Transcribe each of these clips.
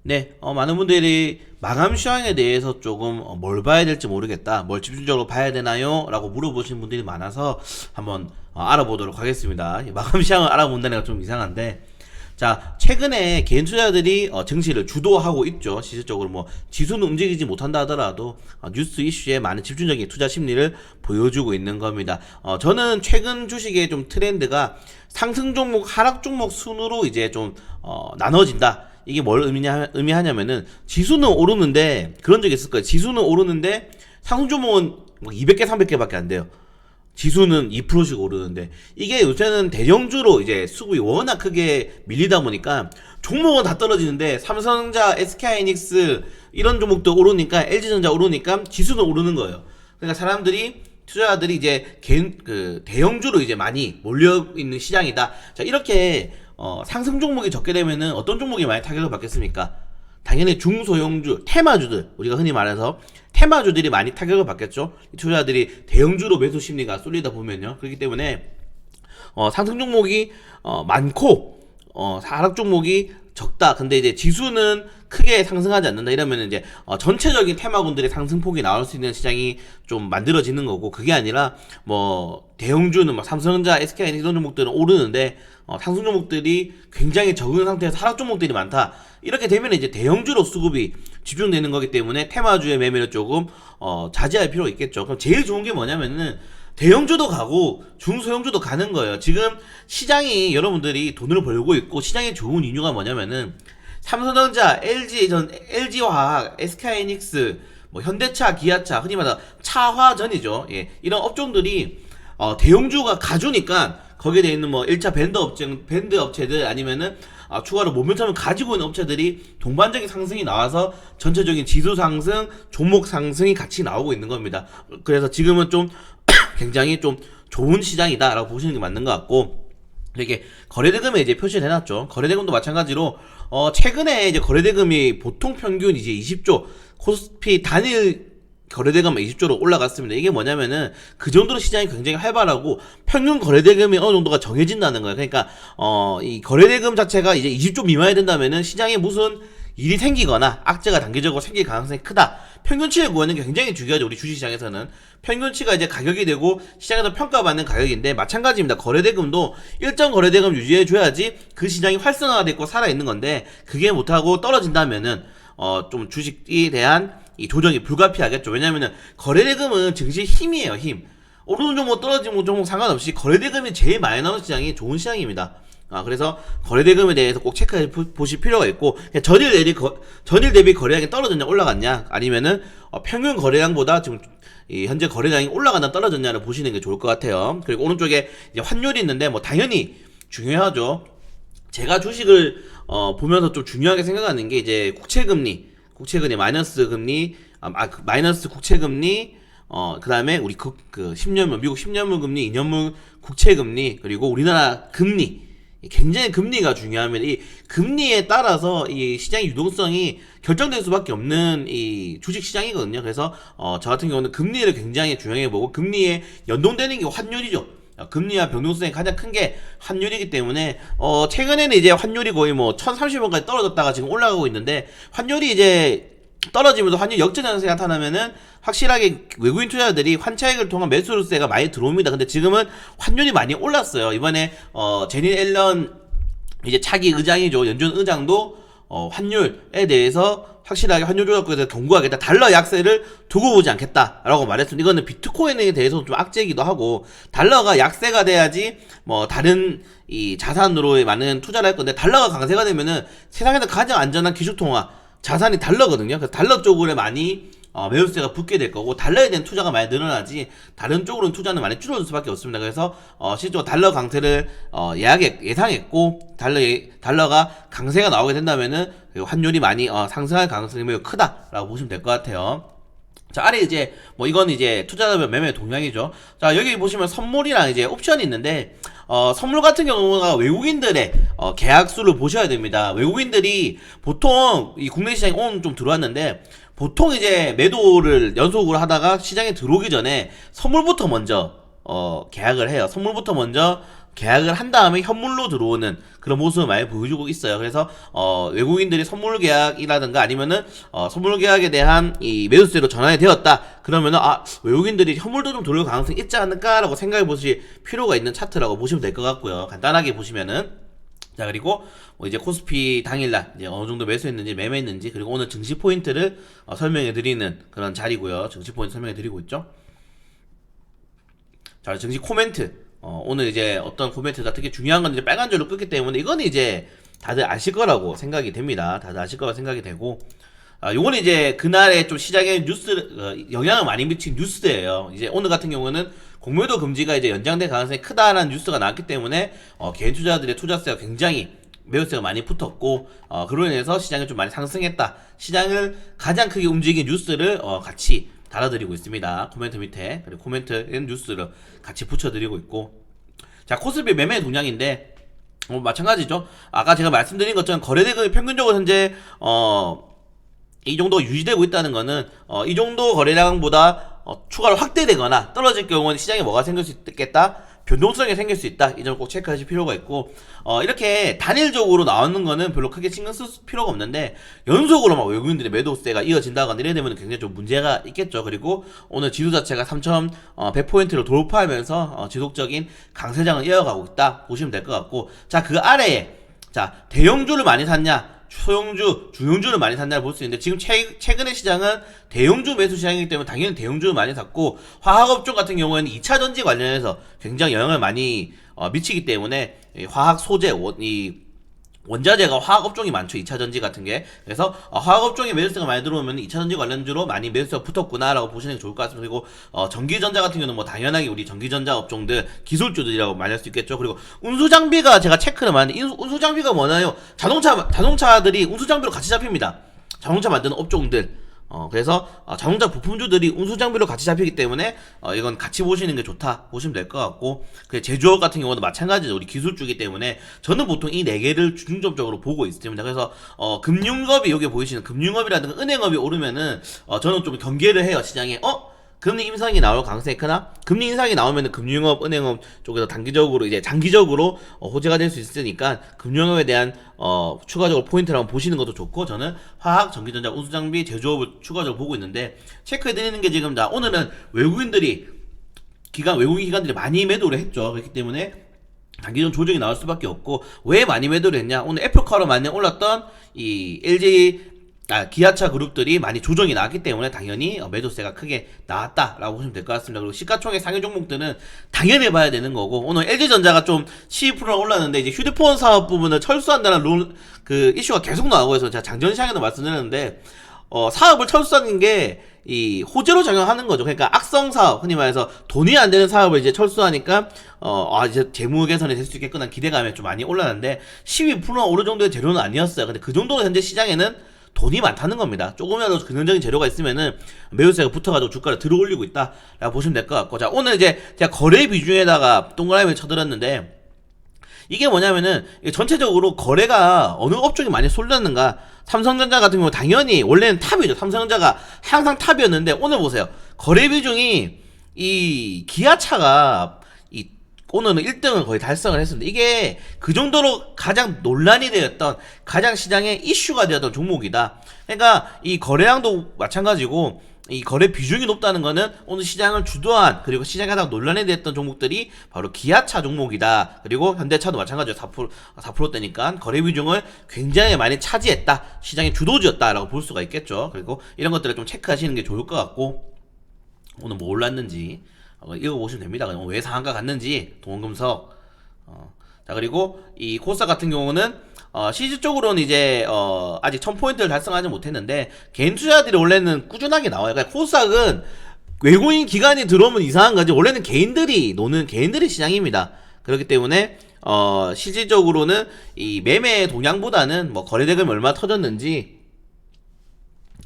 네, 많은 분들이 마감 시황에 대해서 조금 뭘 봐야 될지 모르겠다, 뭘 집중적으로 봐야 되나요? 라고 물어보시는 분들이 많아서 한번 알아보도록 하겠습니다. 이 마감 시황을 알아본다는 게 좀 이상한데, 자, 최근에 개인 투자자들이 증시를 주도하고 있죠. 실질적으로 뭐 지수는 움직이지 못한다 하더라도 뉴스 이슈에 많은 집중적인 투자 심리를 보여주고 있는 겁니다. 저는 최근 주식의 좀 트렌드가 상승 종목, 하락 종목 순으로 이제 좀 나눠진다. 이게 뭘 의미하냐면은 지수는 오르는데, 그런 적이 있을 거예요. 지수는 오르는데 상승 종목은 뭐 200개, 300개밖에 안 돼요. 지수는 2%씩 오르는데, 이게 요새는 대형주로 이제 수급이 워낙 크게 밀리다 보니까 종목은 다 떨어지는데 삼성전자, SK하이닉스 이런 종목도 오르니까, LG전자 오르니까 지수는 오르는 거예요. 그러니까 사람들이, 투자자들이 이제 대형주로 이제 많이 몰려 있는 시장이다. 자, 이렇게 상승 종목이 적게 되면은 어떤 종목이 많이 타격을 받겠습니까? 당연히 중소형주, 테마주들, 우리가 흔히 말해서 테마주들이 많이 타격을 받겠죠. 투자자들이 대형주로 매수 심리가 쏠리다 보면요. 그렇기 때문에 상승 종목이 많고 하락 종목이 적다. 근데 이제 지수는 크게 상승하지 않는다. 이러면 이제 전체적인 테마군들의 상승폭이 나올 수 있는 시장이 좀 만들어지는 거고, 그게 아니라 뭐 대형주는 막 삼성전자, SK하이닉스 이런 종목들은 오르는데 상승 종목들이 굉장히 적은 상태에서 하락 종목들이 많다. 이렇게 되면 이제 대형주로 수급이 집중되는 거기 때문에 테마주의 매매를 조금 자제할 필요가 있겠죠. 그럼 제일 좋은 게 뭐냐면은 대형주도 가고 중소형주도 가는 거예요. 지금 시장이, 여러분들이 돈을 벌고 있고 시장이 좋은 이유가 뭐냐면은 삼성전자, LG화학, SK하이닉스, 뭐 현대차, 기아차, 흔히 말해서 차화전이죠. 예, 이런 업종들이 대형주가 가주니까 거기에 돼 있는 뭐 1차 밴드 업체들, 아니면은 추가로 모멘텀을 가지고 있는 업체들이 동반적인 상승이 나와서 전체적인 지수 상승, 종목 상승이 같이 나오고 있는 겁니다. 그래서 지금은 좀 굉장히 좀 좋은 시장이다라고 보시는 게 맞는 것 같고, 이렇게 거래대금에 이제 표시를 해놨죠. 거래대금도 마찬가지로 최근에 이제 거래대금이 보통 평균 이제 20조, 코스피 단일 거래대금 20조로 올라갔습니다. 이게 뭐냐면은 그 정도로 시장이 굉장히 활발하고 평균 거래대금이 어느 정도가 정해진다는 거예요. 그러니까 이 거래대금 자체가 이제 20조 미만이 된다면은 시장에 무슨 일이 생기거나 악재가 단기적으로 생길 가능성이 크다. 평균치를 구하는 게 굉장히 중요하죠. 우리 주식시장에서는 평균치가 이제 가격이 되고 시장에서 평가받는 가격인데, 마찬가지입니다. 거래대금도 일정 거래대금 유지해 줘야지 그 시장이 활성화되고 살아있는 건데, 그게 못하고 떨어진다면은 좀 주식에 대한 이 조정이 불가피하겠죠. 왜냐면은 거래대금은 증시 힘이에요, 힘. 오르는 종목 떨어지는 종목 상관없이 거래대금이 제일 많이 나오는 시장이 좋은 시장입니다. 그래서 거래대금에 대해서 꼭 체크해 보실 필요가 있고, 전일 대비 거래량이 떨어졌냐 올라갔냐, 아니면은 평균 거래량보다 지금 현재 거래량이 올라갔나 떨어졌냐를 보시는 게 좋을 것 같아요. 그리고 오른쪽에 이제 환율이 있는데, 뭐 당연히 중요하죠. 제가 주식을 보면서 좀 중요하게 생각하는 게 이제 국채금리 마이너스 금리, 마이너스 국채금리, 그 다음에 우리 그 10년물, 미국 10년물 금리, 2년물 국채금리, 그리고 우리나라 금리. 굉장히 금리가 중요합니다. 이 금리에 따라서 이 시장의 유동성이 결정될 수밖에 없는 이 주식 시장이거든요. 그래서 저 같은 경우는 금리를 굉장히 중요하게 보고, 금리에 연동되는 게 환율이죠. 금리와 변동성이 가장 큰 게 환율이기 때문에 최근에는 이제 환율이 거의 뭐 1030원까지 떨어졌다가 지금 올라가고 있는데, 환율이 이제 떨어지면서 환율 역전 현상이 나타나면은 확실하게 외국인 투자자들이 환차익을 통한 매수세가 많이 들어옵니다. 근데 지금은 환율이 많이 올랐어요. 이번에 제닛 앨런 이제 차기 의장이죠, 연준 의장도 환율에 대해서 확실하게 환율 조작국에서 경고하겠다, 달러 약세를 두고 보지 않겠다라고 말했습니다. 이거는 비트코인에 대해서 좀 악재이기도 하고, 달러가 약세가 돼야지 뭐 다른 이 자산으로의 많은 투자를 할 건데, 달러가 강세가 되면은 세상에서 가장 안전한 기축통화 자산이 달러거든요. 그래서 달러 쪽으로 많이 매수세가 붙게 될 거고, 달러에 대한 투자가 많이 늘어나지 다른 쪽으로는 투자는 많이 줄어들 수밖에 없습니다. 그래서 실제로 달러 강세를 예상했고, 달러가 강세가 나오게 된다면은 환율이 많이 상승할 가능성이 매우 크다라고 보시면 될 것 같아요. 자, 아래 이제 뭐 이건 이제 투자자 매매 동향이죠. 자, 여기 보시면 선물이랑 이제 옵션이 있는데, 선물 같은 경우가 외국인들의 계약수를 보셔야 됩니다. 외국인들이 보통 이 국내 시장에 오늘 좀 들어왔는데, 보통 이제 매도를 연속으로 하다가 시장에 들어오기 전에 선물부터 먼저 계약을 해요. 선물부터 먼저 계약을 한 다음에 현물로 들어오는 그런 모습을 많이 보여주고 있어요. 그래서 외국인들이 선물 계약이라든가 아니면은 선물 계약에 대한 이 매수세로 전환이 되었다. 그러면은 외국인들이 현물도 좀 돌릴 가능성이 있지 않을까라고 생각해 보실 필요가 있는 차트라고 보시면 될 것 같고요. 간단하게 보시면은 자, 그리고 뭐 이제 코스피 당일날 이제 어느 정도 매수했는지 매매했는지, 그리고 오늘 증시 포인트를 설명해 드리는 그런 자리고요. 증시 포인트 설명해 드리고 있죠. 자, 증시 코멘트. 오늘 이제 어떤 코멘트가 특히 중요한 건 이제 빨간 줄로 끄기 때문에 이거는 이제 다들 아실 거라고 생각이 됩니다. 다들 아실 거라고 생각이 되고, 요거는 이제 그날에 좀 시장에 영향을 많이 미친 뉴스예요. 이제 오늘 같은 경우는 공매도 금지가 이제 연장될 가능성이 크다라는 뉴스가 나왔기 때문에 개인 투자자들의 투자세가 굉장히 매수세가 많이 붙었고, 그로 인해서 시장이 좀 많이 상승했다. 시장을 가장 크게 움직인 뉴스를 같이 달아드리고 있습니다. 코멘트 밑에. 그리고 코멘트에 뉴스를 같이 붙여드리고 있고. 자, 코스피 매매 동향인데 마찬가지죠. 아까 제가 말씀드린 것처럼 거래대금이 평균적으로 현재 이 정도 유지되고 있다는 거는 이 정도 거래량보다 추가로 확대되거나 떨어질 경우는 시장에 뭐가 생길 수 있겠다? 변동성이 생길 수 있다. 이 점을 꼭 체크하실 필요가 있고, 이렇게 단일적으로 나오는 거는 별로 크게 신경 쓸 필요가 없는데, 연속으로 막 외국인들의 매도세가 이어진다거나 이래 되면 굉장히 좀 문제가 있겠죠. 그리고 오늘 지수 자체가 3,100포인트를 돌파하면서 지속적인 강세장을 이어가고 있다 보시면 될 것 같고, 자, 그 아래에 자, 대형주를 많이 샀냐, 소형주, 중형주를 많이 샀나를 볼 수 있는데, 지금 최근의 시장은 대형주 매수 시장이기 때문에 당연히 대형주를 많이 샀고, 화학업종 같은 경우에는 2차전지 관련해서 굉장히 영향을 많이 미치기 때문에 화학 소재, 원자재가 화학업종이 많죠. 2차전지 같은 게. 그래서 화학업종에 매수세가 많이 들어오면 2차전지 관련주로 많이 매수세가 붙었구나 라고 보시는 게 좋을 것 같습니다. 그리고 전기전자 같은 경우는 뭐 당연하게 우리 전기전자 업종들 기술주들이라고 말할 수 있겠죠. 그리고 운수장비가 제가 체크를 많이 했는데, 운수장비가 뭐나요? 자동차들이 운수장비로 같이 잡힙니다. 자동차 만드는 업종들. 그래서 자동차 부품주들이 운수장비로 같이 잡히기 때문에 이건 같이 보시는 게 좋다 보시면 될 것 같고, 제조업 같은 경우도 마찬가지죠. 우리 기술주기 때문에 저는 보통 이 네 개를 중점적으로 보고 있습니다. 그래서 금융업이, 여기 보이시는 금융업이라든가 은행업이 오르면은 저는 좀 경계를 해요. 시장에 금리 인상이 나올 가능성이 크나? 금리 인상이 나오면 금융업, 은행업 쪽에서 단기적으로 이제 장기적으로 호재가 될 수 있으니까 금융업에 대한 추가적으로 포인트를 한번 보시는 것도 좋고, 저는 화학, 전기전자, 운수장비, 제조업을 추가적으로 보고 있는데, 체크해드리는 게 지금 오늘은 외국인 기관들이 많이 매도를 했죠. 그렇기 때문에 단기적 조정이 나올 수밖에 없고, 왜 많이 매도를 했냐? 오늘 애플카로 많이 올랐던 이 기아차 그룹들이 많이 조정이 나왔기 때문에 당연히 매도세가 크게 나왔다라고 보시면 될 것 같습니다. 그리고 시가총액 상위 종목들은 당연히 봐야 되는 거고, 오늘 LG전자가 좀 12%가 올랐는데, 이제 휴대폰 사업 부분을 철수한다는 이슈가 계속 나오고 해서 제가 장전 시장에도 말씀드렸는데, 사업을 철수하는 게 이 호재로 작용하는 거죠. 그러니까 악성 사업, 흔히 말해서 돈이 안 되는 사업을 이제 철수하니까 이제 재무 개선이 될 수 있겠구나 기대감이 좀 많이 올랐는데, 12% 오를 정도의 재료는 아니었어요. 근데 그 정도로 현재 시장에는 돈이 많다는 겁니다. 조금이라도 긍정적인 재료가 있으면은 매수세가 붙어가지고 주가를 들어 올리고 있다라고 보시면 될 것 같고, 자, 오늘 이제 제가 거래 비중에다가 동그라미를 쳐드렸는데, 이게 뭐냐면은 전체적으로 거래가 어느 업종이 많이 쏠렸는가. 삼성전자 같은 경우 당연히 원래는 탑이죠. 삼성전자가 항상 탑이었는데, 오늘 보세요. 거래 비중이 이 기아차가 오늘은 1등을 거의 달성을 했습니다. 이게 그 정도로 가장 논란이 되었던, 가장 시장에 이슈가 되었던 종목이다. 그러니까 이 거래량도 마찬가지고, 이 거래 비중이 높다는 거는 오늘 시장을 주도한, 그리고 시장에 가장 논란이 됐던 종목들이 바로 기아차 종목이다. 그리고 현대차도 마찬가지로 4%대니까 거래 비중을 굉장히 많이 차지했다. 시장의 주도주였다라고 볼 수가 있겠죠. 그리고 이런 것들을 좀 체크하시는 게 좋을 것 같고, 오늘 뭐 올랐는지 읽어보시면 됩니다. 왜 상한가 갔는지, 동원금속. 자, 그리고 이 코스닥 같은 경우는 실질적으로는 이제 아직 1000포인트를 달성하지 못했는데, 개인 투자들이 원래는 꾸준하게 나와요. 그러니까 코스닥은 외국인 기관이 들어오면 이상한 거지, 원래는 개인들이 노는 개인들의 시장입니다. 그렇기 때문에 실질적으로는 이 매매 동향보다는 뭐 거래대금이 얼마 터졌는지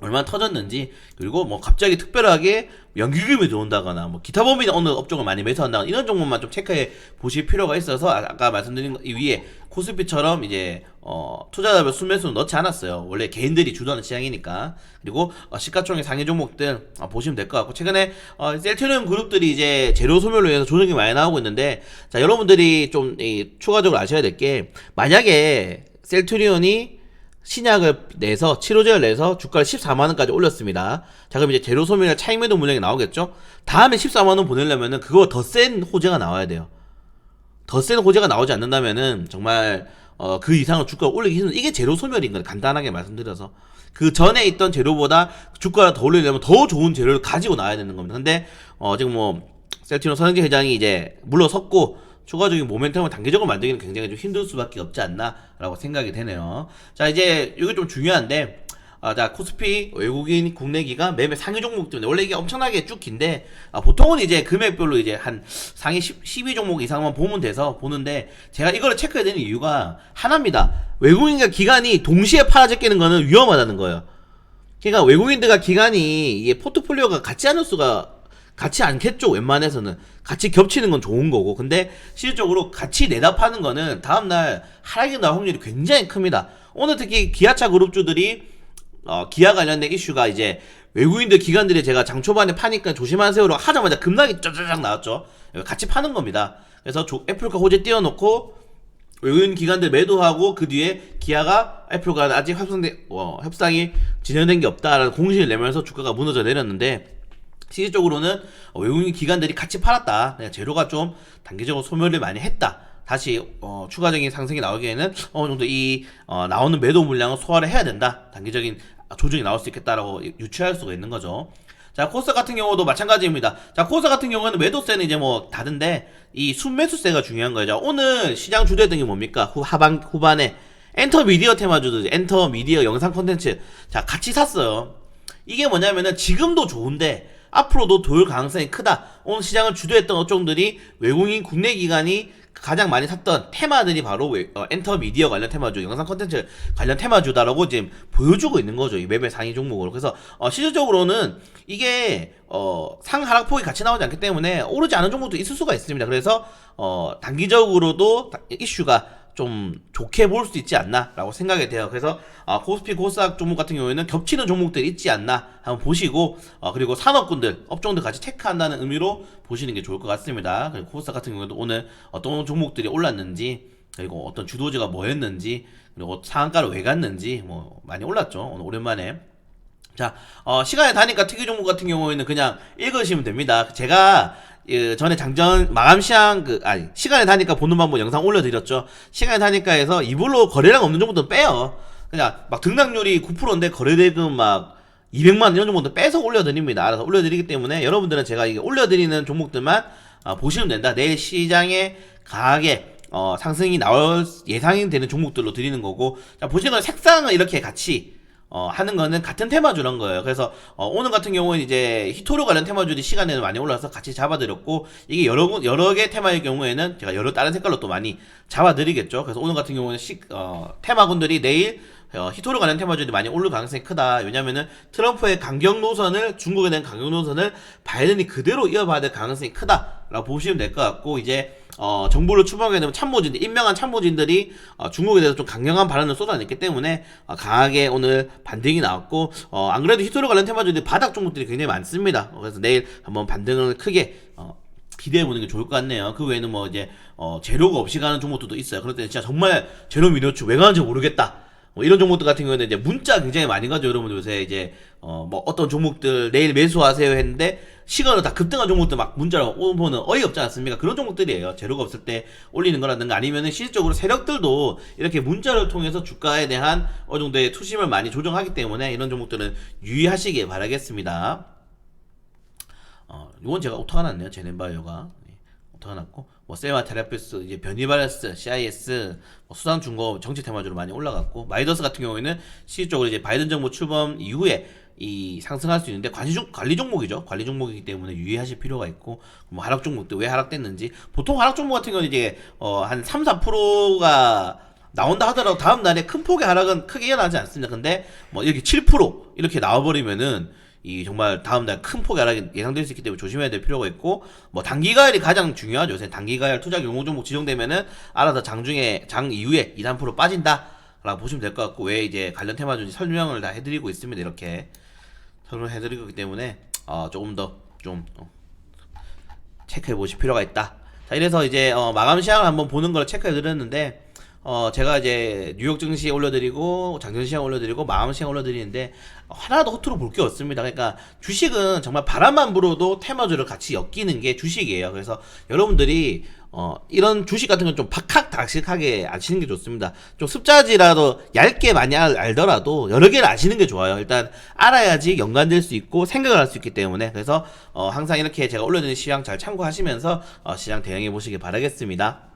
얼마나 터졌는지, 그리고 뭐 갑자기 특별하게 연기금이 들어온다거나 뭐 기타 범위나 어느 업종을 많이 매수한다거나 이런 종목만 좀 체크해 보실 필요가 있어서, 아까 말씀드린 이 위에 코스피처럼 이제 투자자별 순매수는 넣지 않았어요. 원래 개인들이 주도하는 시장이니까. 그리고 시가총액 상위 종목들 보시면 될 것 같고, 최근에 셀트리온 그룹들이 이제 재료 소멸로 인해서 조정이 많이 나오고 있는데, 자, 여러분들이 좀 추가적으로 아셔야 될 게, 만약에 셀트리온이 신약을 내서, 치료제를 내서 주가를 14만원까지 올렸습니다. 자, 그럼 이제 재료 소멸 차익 매도 물량이 나오겠죠? 다음에 14만원 보내려면은 그거 더 센 호재가 나와야 돼요. 더 센 호재가 나오지 않는다면은 정말 그 이상으로 주가를 올리기 힘든, 이게 재료 소멸인 거예요. 간단하게 말씀드려서. 그 전에 있던 재료보다 주가를 더 올리려면 더 좋은 재료를 가지고 나와야 되는 겁니다. 근데 지금 뭐 셀트리온 서영재 회장이 이제 물러섰고, 추가적인 모멘텀을 단기적으로 만들기는 굉장히 좀 힘들 수밖에 없지 않나라고 생각이 되네요. 자, 이제 이게 좀 중요한데, 자, 코스피 외국인 국내 기관 매매 상위 종목 때문에, 원래 이게 엄청나게 쭉 긴데, 보통은 이제 금액별로 이제 한 상위 12 종목 이상만 보면 돼서 보는데, 제가 이거를 체크해야 되는 이유가 하나입니다. 외국인과 기관이 동시에 팔아제끼는 거는 위험하다는 거예요. 그러니까 외국인들과 기관이 이게 포트폴리오가 같지 않겠죠. 웬만해서는 같이 겹치는 건 좋은 거고, 근데 실질적으로 같이 내다 파는 거는 다음날 하락이 날 확률이 굉장히 큽니다. 오늘 특히 기아차 그룹주들이 기아 관련된 이슈가 이제 외국인들 기관들이 제가 장 초반에 파니까 조심하세요로 하자마자 급락이 쩌쩌짝 나왔죠. 같이 파는 겁니다. 그래서 애플과 호재 띄워놓고 외국인 기관들 매도하고, 그 뒤에 기아가 애플과 아직 협상이 진행된 게 없다라는 공시를 내면서 주가가 무너져 내렸는데, 실질적으로는 외국인 기관들이 같이 팔았다. 재료가 좀 단기적으로 소멸을 많이 했다. 다시 추가적인 상승이 나오기에는 어느 정도 이 나오는 매도 물량을 소화를 해야 된다. 단기적인 조정이 나올 수 있겠다라고 유추할 수가 있는 거죠. 자, 코스닥 같은 경우도 마찬가지입니다. 자, 코스닥 같은 경우는 매도세는 이제 뭐 다른데, 이 순매수세가 중요한 거죠. 오늘 시장 주도했던 게 뭡니까? 후반에 엔터미디어 테마주들, 엔터미디어 영상 콘텐츠, 자, 같이 샀어요. 이게 뭐냐면은 지금도 좋은데 앞으로도 돌 가능성이 크다. 오늘 시장을 주도했던 업종들이 외국인 국내 기관이 가장 많이 샀던 테마들이 바로 엔터미디어 관련 테마주, 영상 콘텐츠 관련 테마주다라고 지금 보여주고 있는 거죠. 이 매매 상위 종목으로. 그래서 실질적으로는 이게 상하락폭이 같이 나오지 않기 때문에 오르지 않은 종목도 있을 수가 있습니다. 그래서 단기적으로도 이슈가 좀 좋게 볼 수 있지 않나 라고 생각이 돼요. 그래서 코스피 코스닥 종목 같은 경우에는 겹치는 종목들이 있지 않나 한번 보시고, 그리고 산업군들 업종들 같이 체크한다는 의미로 보시는 게 좋을 것 같습니다. 그리고 코스닥 같은 경우에도 오늘 어떤 종목들이 올랐는지, 그리고 어떤 주도주가 뭐였는지, 그리고 상한가를 왜 갔는지 뭐 많이 올랐죠. 오늘 오랜만에. 자, 시간이 다니까 특이 종목 같은 경우에는 그냥 읽으시면 됩니다. 제가 전에 장전 마감 시장 시간에 다니까 보는 방법 영상 올려드렸죠. 시간에 다니까에서 이불로 거래량 없는 종목들은 빼요. 그냥 막 등락률이 9%인데 거래대금 막 200만 이런 종목들 빼서 올려드립니다. 알아서 올려드리기 때문에 여러분들은 제가 이게 올려드리는 종목들만 보시면 된다. 내일 시장에 강하게 상승이 나올 예상이 되는 종목들로 드리는 거고, 자, 보시는 색상은 이렇게 같이 하는 거는 같은 테마주란 거예요. 그래서 오늘 같은 경우는 이제 히토류 관련 테마주들이 시간에는 많이 올라서 같이 잡아드렸고, 이게 여러 개 테마의 경우에는 제가 다른 색깔로 또 많이 잡아드리겠죠. 그래서 오늘 같은 경우는 테마군들이 내일 히토류 관련 테마주들이 많이 오를 가능성이 크다. 왜냐면은 트럼프의 강경 노선을, 중국에 대한 강경 노선을 바이든이 그대로 이어봐야 될 가능성이 크다라고 보시면 될 것 같고, 이제 정부를 추방하게 되면 임명한 참모진들이 중국에 대해서 좀 강경한 발언을 쏟아냈기 때문에 강하게 오늘 반등이 나왔고, 안 그래도 히토류 관련 테마주들이 바닥 종목들이 굉장히 많습니다. 그래서 내일 한번 반등을 크게 기대해보는 게 좋을 것 같네요. 그 외에는 뭐 이제 재료가 없이 가는 종목들도 있어요. 그럴 때 진짜 정말 재료 미노추 왜 가는지 모르겠다, 뭐 이런 종목들 같은 경우에는 이제 문자 굉장히 많이 가죠. 여러분들 요새 이제 뭐 어떤 종목들 내일 매수하세요 했는데 시간으로 다 급등한 종목들 막 문자로 오면은 어이없지 않습니까? 그런 종목들이에요. 재료가 없을 때 올리는 거라든가, 아니면은 실질적으로 세력들도 이렇게 문자를 통해서 주가에 대한 어느 정도의 투심을 많이 조정하기 때문에 이런 종목들은 유의하시길 바라겠습니다. 이건 제가 오타가 났네요. 제넨바이오가 오타가 났고, 뭐 셀마 테라피스, 이제 변이바레스, CIS, 뭐 수산중공 정치 테마주로 많이 올라갔고, 마이더스 같은 경우에는 실질적으로 이제 바이든 정부 출범 이후에 이 상승할 수 있는데 관리 종목이죠. 관리 종목이기 때문에 유의하실 필요가 있고, 뭐 하락 종목도 왜 하락됐는지, 보통 하락 종목 같은 경우는 이제 한 3, 4%가 나온다 하더라도 다음 날에 큰 폭의 하락은 크게 일어나지 않습니다. 근데 뭐 이렇게 7% 이렇게 나와버리면은 이 정말 다음 날 큰 폭의 하락이 예상될 수 있기 때문에 조심해야 될 필요가 있고, 뭐 단기가열이 가장 중요하죠. 요새 단기가열 투자 용목 종목 지정되면은 알아서 장중에 장 이후에 2, 3% 빠진다라고 보시면 될 것 같고, 왜 이제 관련 테마주지 설명을 다 해드리고 있습니다. 이렇게 설명해드리고 있기 때문에 조금 더 좀 체크해 보실 필요가 있다. 자, 이래서 이제 마감 시황을 한번 보는 걸 체크해 드렸는데, 제가 이제 뉴욕 증시 올려드리고 장전 시황 올려드리고 마감 시황 올려드리는데 하나도 허투루 볼 게 없습니다. 그러니까 주식은 정말 바람만 불어도 테마주를 같이 엮이는 게 주식이에요. 그래서 여러분들이 이런 주식 같은 건 좀 박학다식하게 아시는 게 좋습니다. 좀 습자지라도 얇게 많이 알더라도 여러 개를 아시는 게 좋아요. 일단 알아야지 연관될 수 있고 생각을 할 수 있기 때문에. 그래서 항상 이렇게 제가 올려드린 시황 잘 참고하시면서 시장 대응해 보시길 바라겠습니다.